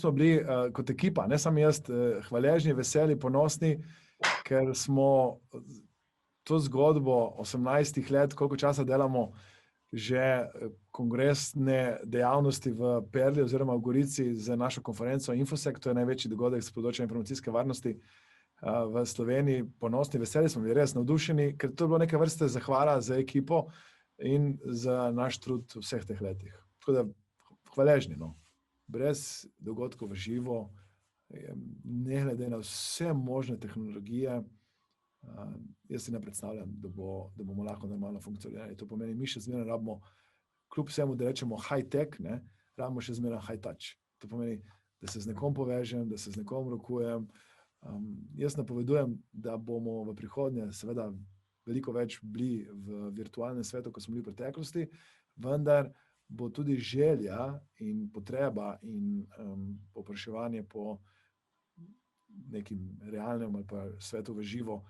smo bili kot ekipa, ne samo jaz, hvaležni, veseli, ponosni, ker smo to zgodbo 18 let, koliko časa delamo že kongresne dejavnosti v Perli oziroma v Gorici z našo konferenco Infosec, to je največji dogodek z področja informacijske varnosti v Sloveniji, ponosni, veseli smo bili, res navdušeni, ker to je bilo neke vrste zahvala za ekipo in za naš trud v vseh teh letih. Tako da hvaležni, no. Brez dogodkov v živo, ne glede na vse možne tehnologije, jaz si ne predstavljam, da bomo lahko normalno funkcionirali. To pomeni, mi še zmeraj rabimo, kljub vsemu, da rečemo high-tech, rabimo še zmeraj high-touch. To pomeni, da se z nekom povežem, da se z nekom rokujem. Jaz napovedujem, da bomo v prihodnje seveda veliko več bili v virtualnem svetu, kot smo bili v preteklosti, vendar bo tudi želja in potreba in povpraševanje po nekim realnem ali pa svetu v živo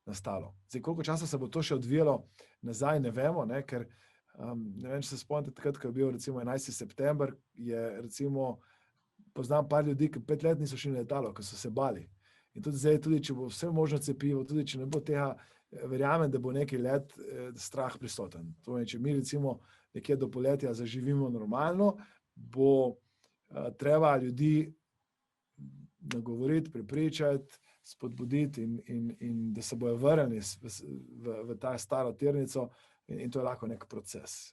nastalo. Zdaj, koliko časa se bo to še odvijalo nazaj, ne vemo, ker ne vem, če se spomnite takrat, ko je bil recimo 11. september, je recimo, poznam par ljudi, ki 5 let niso šli na letalo, ker so se bali. In tudi zdaj, tudi če bo vse možno cepivo, tudi če ne bo tega, verjamem, da bo neki let strah prisoten. To je, če mi recimo nekje do poletja zaživimo normalno, bo treba ljudi nagovoriti, prepričati, spodbuditi in da se bojo vrnili v ta staro tirnico in to je lahko nek proces.